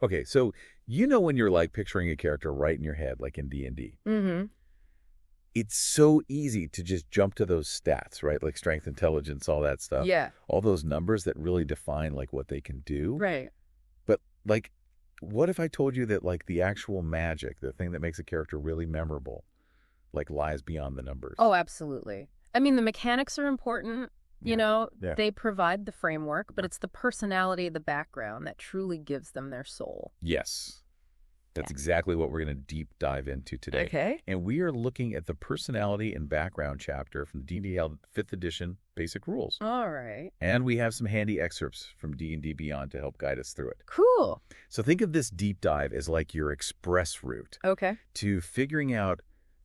Okay, so you know when you're like picturing a character right in your head, like in D&D. Mm-hmm. It's so easy to just jump to those stats, right? Like strength, intelligence, all that stuff. Yeah. All those numbers that really define like what they can do. Right. But like, what if I told you that like the actual magic, the thing that makes a character really memorable, like lies beyond the numbers? Oh, absolutely. I mean, the mechanics are important. You know, they provide the framework, but it's the personality, the background that truly gives them their soul. Yes. That's exactly what we're going to deep dive into today. Okay. And we are looking at the personality and background chapter from the D&D 5th edition Basic Rules. All right. And we have some handy excerpts from D&D Beyond to help guide us through it. Cool. So think of this deep dive as like your express route to figuring out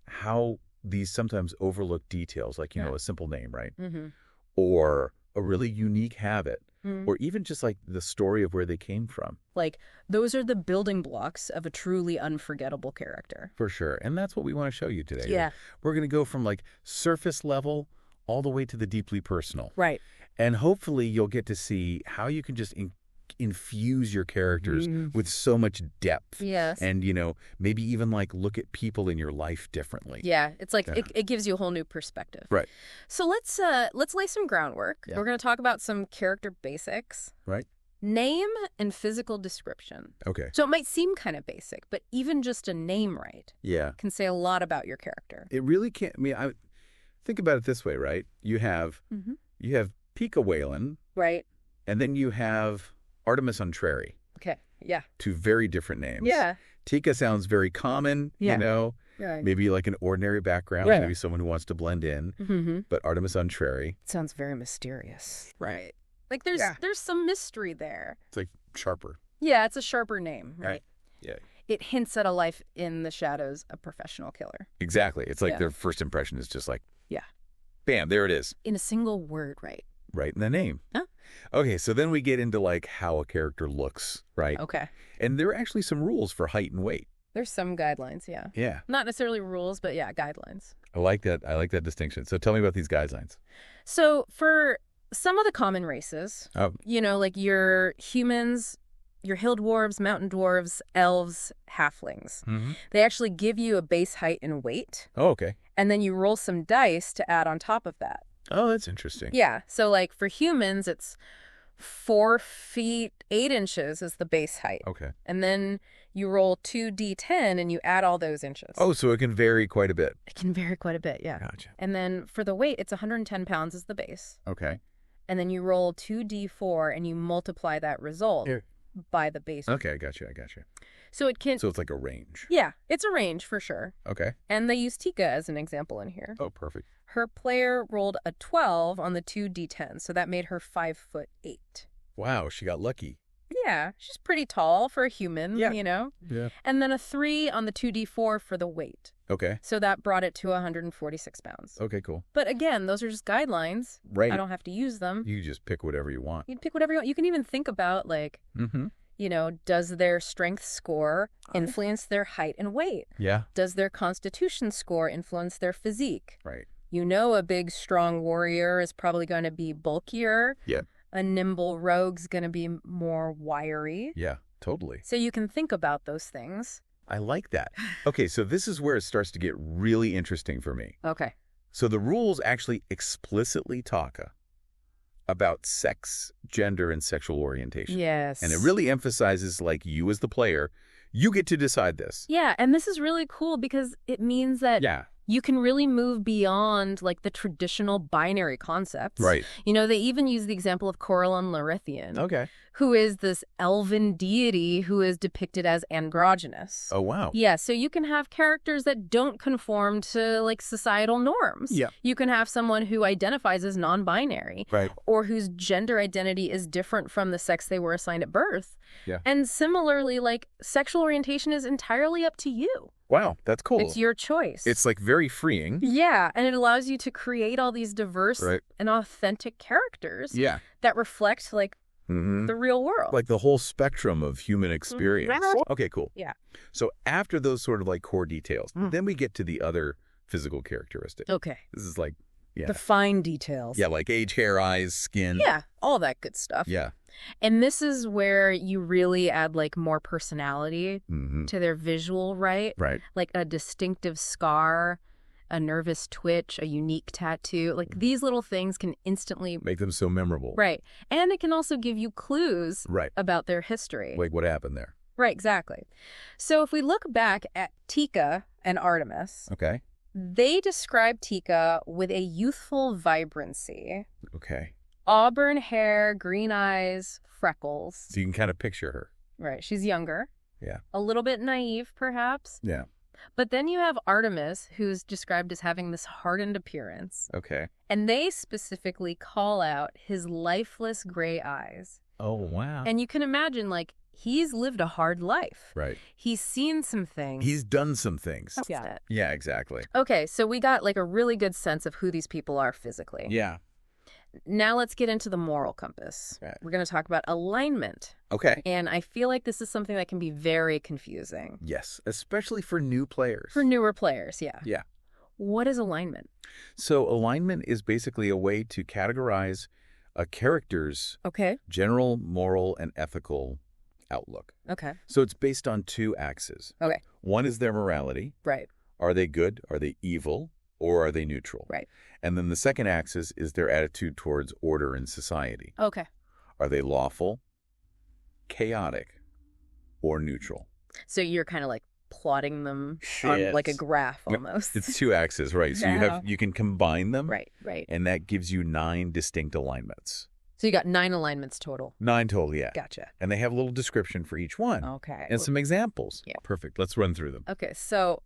how these sometimes overlooked details, like, you know, a simple name, right? Mm-hmm. Or a really unique habit, or even just like the story of where they came from. Like, those are the building blocks of a truly unforgettable character. For sure. And that's what we want to show you today. Yeah. We're going to go from like surface level all the way to the deeply personal. Right. And hopefully you'll get to see how you can just infuse your characters with so much depth. Yes. And, you know, maybe even like look at people in your life differently. Yeah. It's like it gives you a whole new perspective. Right. So let's lay some groundwork. Yeah. We're going to talk about some character basics. Right. Name and physical description. Okay. So it might seem kind of basic, but even just a name can say a lot about your character. It really can. I mean, I think about it this way, right? You have Pika Whalen. Right. And then you have Artemis Untrary. Okay. Yeah. Two very different names. Yeah. Tika sounds very common, you know, maybe like an ordinary background, maybe someone who wants to blend in, but Artemis Untrary. Sounds very mysterious. Right. Like there's some mystery there. It's like sharper. Yeah, it's a sharper name, right? Yeah. It hints at a life in the shadows, a professional killer. Exactly. It's like their first impression is just like, bam, there it is. In a single word, right? Right in the name. Huh? Okay, so then we get into like how a character looks, right? Okay. And there are actually some rules for height and weight. There's some guidelines, yeah. Yeah. Not necessarily rules, but yeah, guidelines. I like that. I like that distinction. So tell me about these guidelines. So for some of the common races, you know, like your humans, your hill dwarves, mountain dwarves, elves, halflings, they actually give you a base height and weight. Oh, okay. And then you roll some dice to add on top of that. Oh, that's interesting. Yeah. So like for humans, it's 4 feet 8 inches is the base height. Okay. And then you roll 2d10 and you add all those inches. Oh, so it can vary quite a bit. It can vary quite a bit, yeah. Gotcha. And then for the weight, it's 110 pounds is the base. Okay. And then you roll 2d4 and you multiply that result by the base. Okay, I got you. So it can... So it's like a range. Yeah, it's a range for sure. Okay. And they use Tika as an example in here. Oh, perfect. Her player rolled a 12 on the 2d10, so that made her 5'8". Wow, she got lucky. Yeah, she's pretty tall for a human, you know? Yeah. And then a 3 on the 2d4 for the weight. Okay. So that brought it to 146 pounds. Okay, cool. But again, those are just guidelines. Right. I don't have to use them. You just pick whatever you want. You can pick whatever you want. You can even think about, like, you know, does their strength score influence their height and weight? Yeah. Does their constitution score influence their physique? Right. You know, a big, strong warrior is probably going to be bulkier. Yeah. A nimble rogue's going to be more wiry. Yeah, totally. So you can think about those things. I like that. Okay, so this is where it starts to get really interesting for me. Okay. So the rules actually explicitly talk about sex, gender, and sexual orientation. Yes. And it really emphasizes, like, you as the player, you get to decide this. Yeah, and this is really cool because it means that you can really move beyond, like, the traditional binary concepts. Right. You know, they even use the example of Corellon Larithian, who is this elven deity who is depicted as androgynous. Oh, wow. Yeah, so you can have characters that don't conform to, like, societal norms. Yeah. You can have someone who identifies as non-binary. Right. Or whose gender identity is different from the sex they were assigned at birth. Yeah. And similarly, like, sexual orientation is entirely up to you. Wow, that's cool. It's your choice. It's like very freeing. Yeah, and it allows you to create all these diverse and authentic characters that reflect, like, the real world. Like the whole spectrum of human experience. Okay, cool. Yeah. So after those sort of like core details, then we get to the other physical characteristics. Okay. This is like, Yeah. The fine details. Yeah, like age, hair, eyes, skin. Yeah, all that good stuff. Yeah. And this is where you really add like more personality to their visual, right? Right. Like a distinctive scar, a nervous twitch, a unique tattoo. Like these little things can instantly make them so memorable. Right. And it can also give you clues about their history. Like what happened there. Right, exactly. So if we look back at Tika and Artemis, okay, they describe Tika with a youthful vibrancy. Okay. Auburn hair, green eyes, freckles. So you can kind of picture her. Right. She's younger. Yeah. A little bit naive, perhaps. Yeah. But then you have Artemis, who's described as having this hardened appearance. Okay. And they specifically call out his lifeless gray eyes. Oh, wow. And you can imagine, like, he's lived a hard life. Right. He's seen some things. He's done some things. Yeah. Yeah, exactly. Okay, so we got, like, a really good sense of who these people are physically. Yeah. Now let's get into the moral compass. Right. We're going to talk about alignment. Okay. And I feel like this is something that can be very confusing. Yes, especially for new players. For newer players, yeah. Yeah. What is alignment? So alignment is basically a way to categorize a character's general moral and ethical outlook. Okay. So it's based on two axes. Okay. One is their morality. Right. Are they good? Are they evil? Or are they neutral? Right. And then the second axis is their attitude towards order in society. Okay. Are they lawful, chaotic, or neutral? So you're kind of like plotting them on like a graph almost. It's two axes, right? So you can combine them. Right, right. And that gives you 9 distinct alignments. So you got 9 alignments total. 9 total, yeah. Gotcha. And they have a little description for each one. Okay. And some examples. Yeah. Perfect. Let's run through them. Okay, so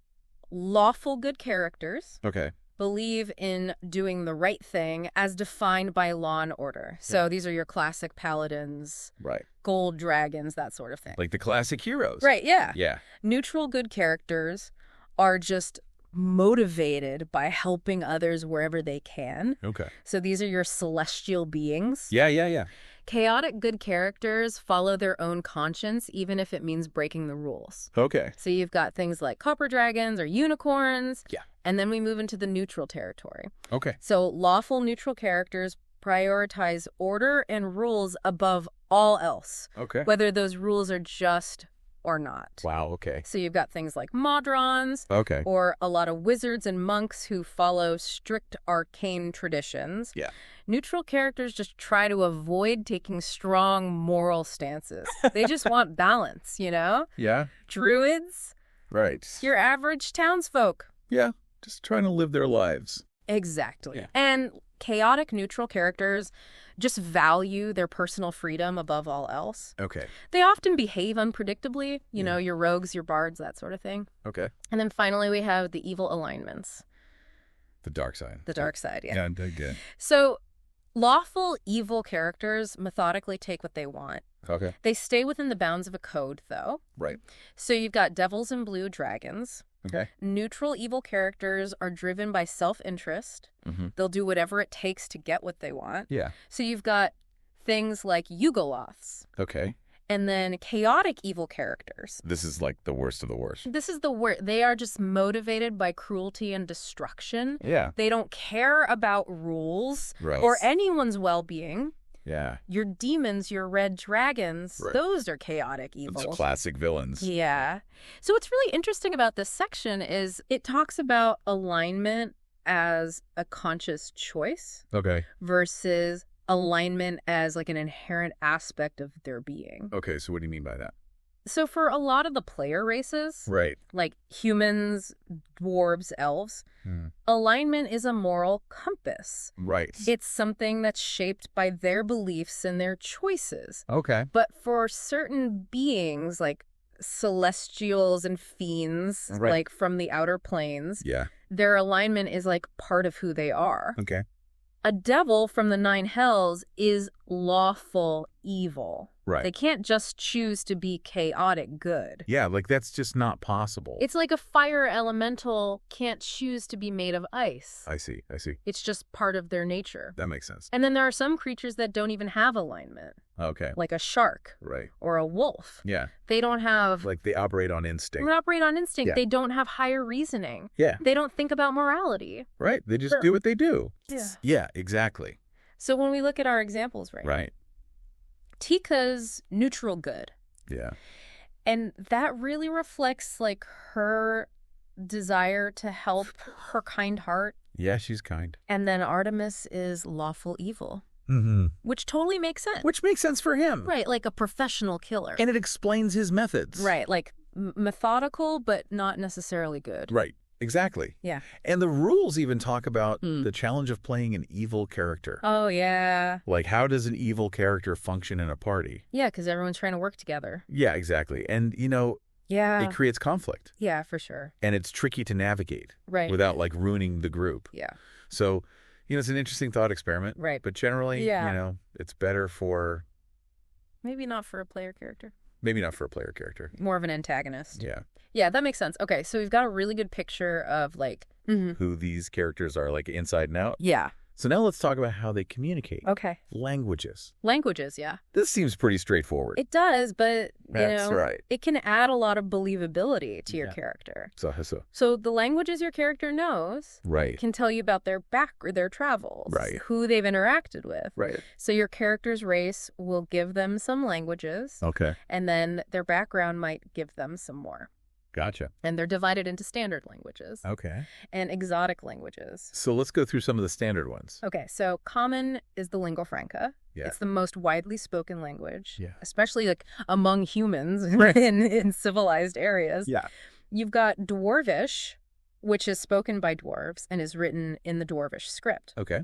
lawful good characters Okay. believe in doing the right thing as defined by law and order. So these are your classic paladins, right? Gold dragons, that sort of thing. Like the classic heroes. Right, yeah. Yeah. Neutral good characters are just motivated by helping others wherever they can. Okay. So these are your celestial beings. Yeah. Chaotic good characters follow their own conscience, even if it means breaking the rules. Okay. So you've got things like copper dragons or unicorns. Yeah. And then we move into the neutral territory. Okay. So lawful neutral characters prioritize order and rules above all else. Okay. Whether those rules are just or not. Wow, okay. So you've got things like Modrons. Okay. Or a lot of wizards and monks who follow strict arcane traditions. Yeah. Neutral characters just try to avoid taking strong moral stances. They just want balance, you know? Yeah. Druids. Right. Your average townsfolk. Yeah. Just trying to live their lives. Exactly. Yeah. And chaotic neutral characters just value their personal freedom above all else. Okay. They often behave unpredictably, you know, your rogues, your bards, that sort of thing. Okay. And then finally we have the evil alignments. The dark side. The dark side, yeah. Yeah, good. So lawful evil characters methodically take what they want. Okay. They stay within the bounds of a code, though. Right. So you've got devils and blue dragons. Okay. Neutral evil characters are driven by self-interest. Mm-hmm. They'll do whatever it takes to get what they want. Yeah. So you've got things like Yugoloths. Okay. And then chaotic evil characters. This is like the worst of the worst. This is the worst. They are just motivated by cruelty and destruction. Yeah. They don't care about rules Right. or anyone's well-being. Yeah. Your demons, your red dragons, Right. those are chaotic evil. It's classic villains. Yeah. So what's really interesting about this section is it talks about alignment as a conscious choice Okay. versus alignment as like an inherent aspect of their being. Okay, so what do you mean by that? So for a lot of the player races, Right. like humans, dwarves, elves, alignment is a moral compass. Right. It's something that's shaped by their beliefs and their choices. Okay. But for certain beings, like celestials and fiends, Right. like from the outer planes, Yeah. their alignment is like part of who they are. Okay. A devil from the 9 hells is lawful evil. Right. They can't just choose to be chaotic good. Yeah, like that's just not possible. It's like a fire elemental can't choose to be made of ice. I see. It's just part of their nature. That makes sense. And then there are some creatures that don't even have alignment. Okay. Like a shark. Right. Or a wolf. Yeah. They don't have... Like they operate on instinct. They operate on instinct. Yeah. They don't have higher reasoning. Yeah. They don't think about morality. Right. They just do what they do. Yeah. Yeah, exactly. So when we look at our examples, right? Right. Tika's neutral good. Yeah. And that really reflects like her desire to help, her kind heart. Yeah, she's kind. And then Artemis is lawful evil. Mm-hmm. Which totally makes sense. Which makes sense for him. Right, like a professional killer. And it explains his methods. Right, like methodical, but not necessarily good. Right, exactly. Yeah. And the rules even talk about the challenge of playing an evil character. Oh, yeah. Like, how does an evil character function in a party? Yeah, because everyone's trying to work together. Yeah, exactly. And, you know, yeah, it creates conflict. Yeah, for sure. And it's tricky to navigate. Right. Without, like, ruining the group. Yeah. So, you know, it's an interesting thought experiment. Right. But generally, you know, it's better for... Maybe not for a player character. Maybe not for a player character. More of an antagonist. Yeah. Yeah, that makes sense. Okay, so we've got a really good picture of, like... who these characters are, like, inside and out. Yeah. So now let's talk about how they communicate. Okay. Languages. Languages, yeah. This seems pretty straightforward. It does, but, That's right. it can add a lot of believability to your character. So the languages your character knows can tell you about their their travels, who they've interacted with. Right. So your character's race will give them some languages. Okay. And then their background might give them some more. Gotcha. And they're divided into standard languages. Okay. And exotic languages. So let's go through some of the standard ones. Okay, so common is the lingua franca. Yeah. It's the most widely spoken language, yeah, especially like among humans in civilized areas. Yeah. You've got Dwarvish, which is spoken by dwarves and is written in the Dwarvish script. Okay.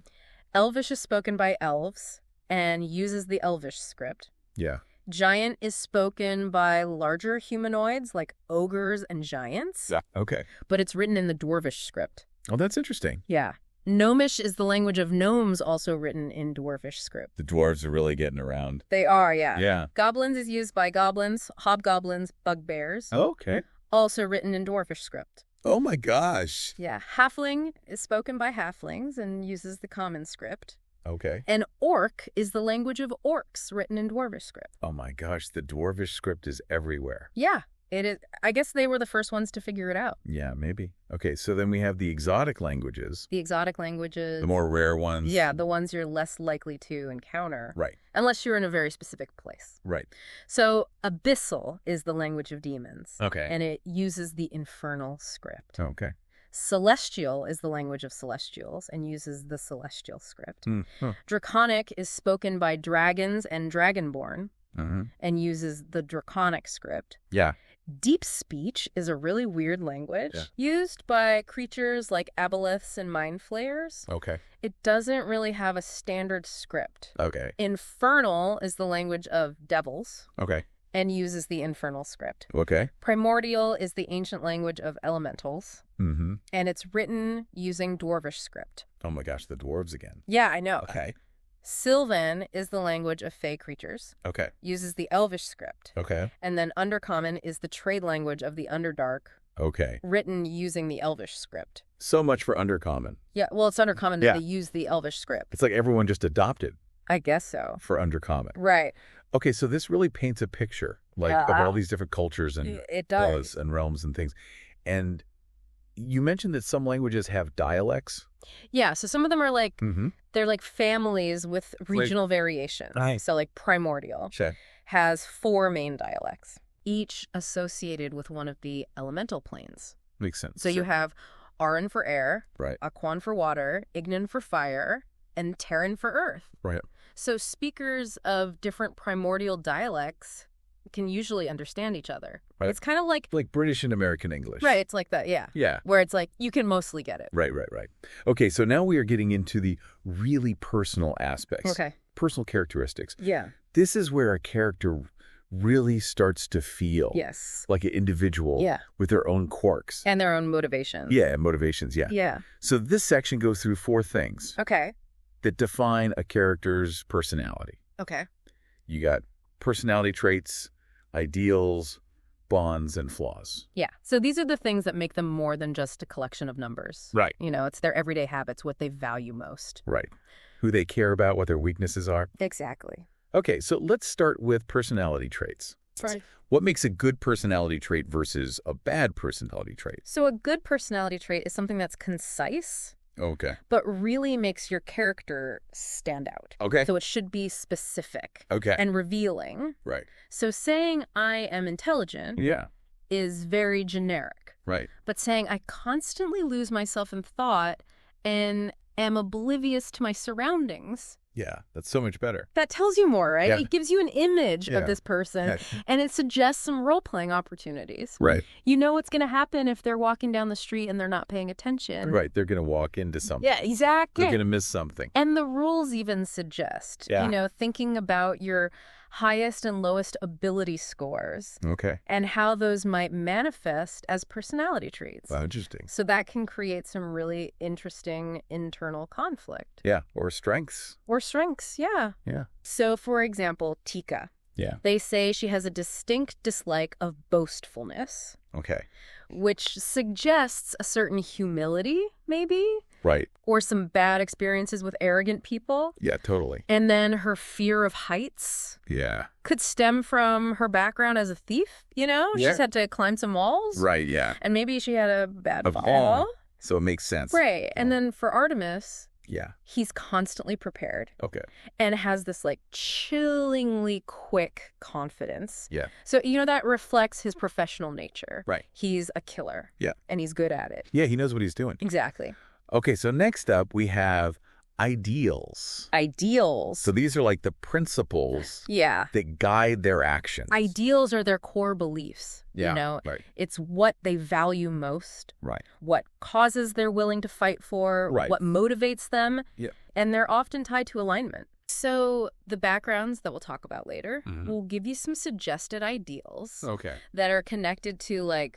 Elvish is spoken by elves and uses the Elvish script. Yeah. Giant is spoken by larger humanoids like ogres and giants. Yeah. Okay. But it's written in the Dwarvish script. Oh, that's interesting. Yeah. Gnomish is the language of gnomes, also written in Dwarvish script. The dwarves are really getting around. They are, yeah. Yeah. Goblins is used by goblins, hobgoblins, bugbears. Oh, okay. Also written in Dwarvish script. Oh my gosh. Yeah. Halfling is spoken by halflings and uses the common script. Okay. And orc is the language of orcs written in Dwarvish script. Oh my gosh, the Dwarvish script is everywhere. Yeah, it is. I guess they were the first ones to figure it out. Yeah, maybe. Okay, so then we have the exotic languages. The exotic languages. The more rare ones. Yeah, the ones you're less likely to encounter. Right. Unless you're in a very specific place. Right. So abyssal is the language of demons. Okay. And it uses the infernal script. Okay. Celestial is the language of celestials and uses the celestial script. Huh. Draconic is spoken by dragons and dragonborn and uses the draconic script. Yeah. Deep speech is a really weird language used by creatures like aboleths and mind flayers. Okay. It doesn't really have a standard script. Okay. Infernal is the language of devils. Okay. And uses the infernal script. Okay. Primordial is the ancient language of elementals. Mm-hmm. And it's written using Dwarvish script. Oh my gosh, the dwarves again. Yeah, I know. Okay. Sylvan is the language of fey creatures. Okay. Uses the Elvish script. Okay. And then Undercommon is the trade language of the Underdark. Okay. Written using the Elvish script. So much for Undercommon. Yeah, well, it's Undercommon that they use the Elvish script. It's like everyone just adopted. I guess so. For Undercommon. Right. Okay, so this really paints a picture, like, of all these different cultures and laws and realms and things. And you mentioned that some languages have dialects. Yeah, so some of them are like, they're like families with regional variation. Right. So like Primordial has 4 main dialects, each associated with one of the elemental planes. Makes sense. So you have Aran for air, right, Aquan for water, Ignan for fire, and Terran for earth. Right. So speakers of different primordial dialects can usually understand each other. Right. It's kind of like British and American English. Right, it's like that, yeah. Yeah. Where it's like you can mostly get it. Right. Okay, so now we are getting into the really personal aspects. Okay. Personal characteristics. Yeah. This is where a character really starts to feel like an individual with their own quirks. And their own motivations. Yeah, motivations, yeah. Yeah. So this section goes through 4 things. Okay. That define a character's personality. Okay. You got personality traits, ideals, bonds, and flaws. Yeah. So these are the things that make them more than just a collection of numbers. Right. It's their everyday habits, what they value most. Right. Who they care about, what their weaknesses are. Exactly. Okay, so let's start with personality traits. Right. What makes a good personality trait versus a bad personality trait? So a good personality trait is something that's concise. Okay. But really makes your character stand out. Okay. So it should be specific. Okay. And revealing. Right. So saying I am intelligent is very generic. Right. But saying I constantly lose myself in thought and am oblivious to my surroundings. Yeah, that's so much better. That tells you more, right? Yeah. It gives you an image of this person, and it suggests some role-playing opportunities. Right. You know what's going to happen if they're walking down the street and they're not paying attention. Right, they're going to walk into something. Yeah, exactly. They're going to miss something. And the rules even suggest, thinking about your highest and lowest ability scores. Okay. And how those might manifest as personality traits. Wow, interesting. So that can create some really interesting internal conflict. Yeah, or strengths. Or strengths, yeah. Yeah. So, for example, Tika. Yeah. They say she has a distinct dislike of boastfulness. Okay. Which suggests a certain humility, maybe? Right. Or some bad experiences with arrogant people. Yeah, totally. And then her fear of heights. Yeah. Could stem from her background as a thief, Yeah. She's had to climb some walls. Right, yeah. And maybe she had a bad fall. So it makes sense. Right. And then for Artemis, he's constantly prepared. Okay. And has this chillingly quick confidence. Yeah. So, that reflects his professional nature. Right. He's a killer. Yeah. And he's good at it. Yeah, he knows what he's doing. Exactly. Okay, so next up we have ideals. Ideals. So these are the principles that guide their actions. Ideals are their core beliefs. Yeah, right. It's what they value most. Right. What causes they're willing to fight for. Right. What motivates them. Yeah. And they're often tied to alignment. So the backgrounds that we'll talk about later will give you some suggested ideals that are connected to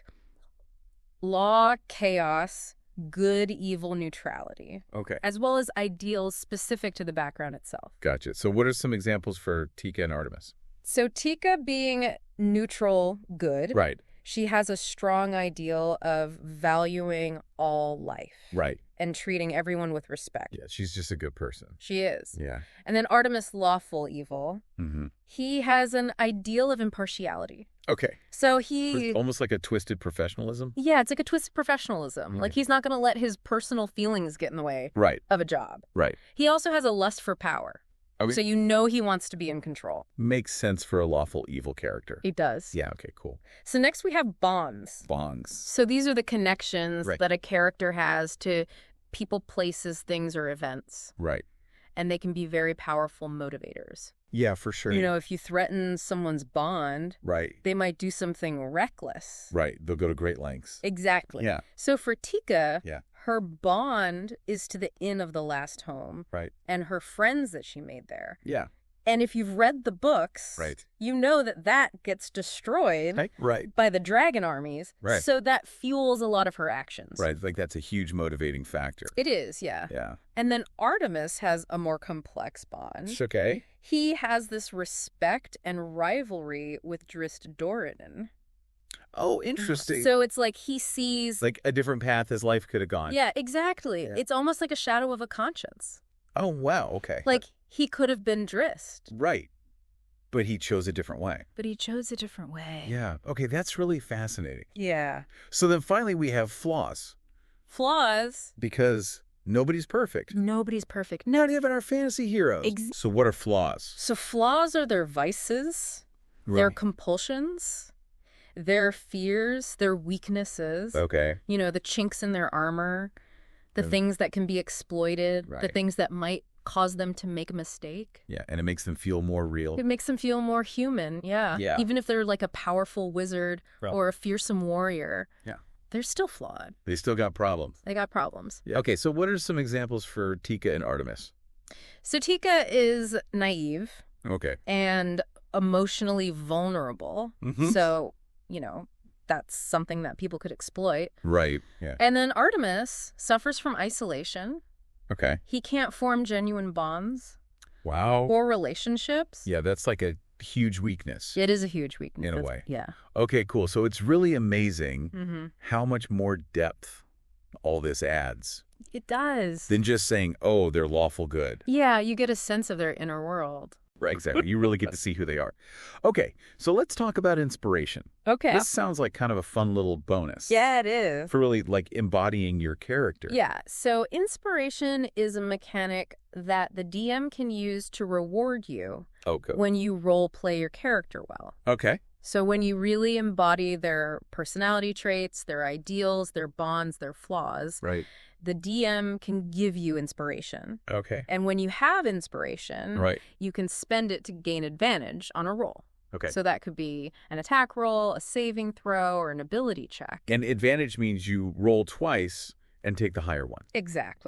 law, chaos, good, evil, neutrality. Okay. As well as ideals specific to the background itself. Gotcha. So what are some examples for Tika and Artemis? So Tika being neutral, good. Right. She has a strong ideal of valuing all life. Right. And treating everyone with respect. Yeah, she's just a good person. She is. Yeah. And then Artemis, lawful evil. He has an ideal of impartiality. Okay. So he... Almost like a twisted professionalism? Yeah, it's like a twisted professionalism. Yeah. He's not going to let his personal feelings get in the way of a job. Right. He also has a lust for power. So he wants to be in control. Makes sense for a lawful evil character. He does. Yeah, okay, cool. So next we have bonds. Bonds. So these are the connections that a character has to people, places, things, or events. Right. And they can be very powerful motivators. Yeah, for sure. If you threaten someone's bond, they might do something reckless. Right. They'll go to great lengths. Exactly. Yeah. So for Tika, her bond is to the inn of the last home. Right. And her friends that she made there. Yeah. And if you've read the books, you know that gets destroyed by the dragon armies. Right. So that fuels a lot of her actions. Right. That's a huge motivating factor. It is, yeah. Yeah. And then Artemis has a more complex bond. It's okay. He has this respect and rivalry with Drist Doradin. Oh, interesting. So it's he sees... a different path his life could have gone. Yeah, exactly. Yeah. It's almost like a shadow of a conscience. Oh, wow. Okay. He could have been Drist. Right. But he chose a different way. Yeah. Okay, that's really fascinating. Yeah. So then finally we have flaws. Flaws? Because nobody's perfect. Nobody's perfect. Not even our fantasy heroes. So what are flaws? So flaws are their vices, their compulsions, their fears, their weaknesses. Okay. The chinks in their armor, the things that can be exploited, the things that might cause them to make a mistake. Yeah, and it makes them feel more real. It makes them feel more human, yeah. Even if they're a powerful wizard or a fearsome warrior, they're still flawed. They still got problems. They got problems. Yeah. Okay, so what are some examples for Tika and Artemis? So Tika is naive. Okay. And emotionally vulnerable. So, that's something that people could exploit. Right, yeah. And then Artemis suffers from isolation. Okay. He can't form genuine bonds. Wow. Or relationships. Yeah, that's like a huge weakness. It is a huge weakness. In a way. Yeah. Okay, cool. So it's really amazing how much more depth all this adds. It does. Than just saying, oh, they're lawful good. Yeah, you get a sense of their inner world. Right, exactly. You really get to see who they are. Okay, so let's talk about inspiration. Okay. This sounds like kind of a fun little bonus. Yeah, it is. For really, like, embodying your character. Yeah, so inspiration is a mechanic that the DM can use to reward you when you role play your character well. Okay. So when you really embody their personality traits, their ideals, their bonds, their flaws, right, the DM can give you inspiration. Okay. And when you have inspiration, right, you can spend it to gain advantage on a roll. Okay. So that could be an attack roll, a saving throw, or an ability check. And advantage means you roll twice and take the higher one. Exactly.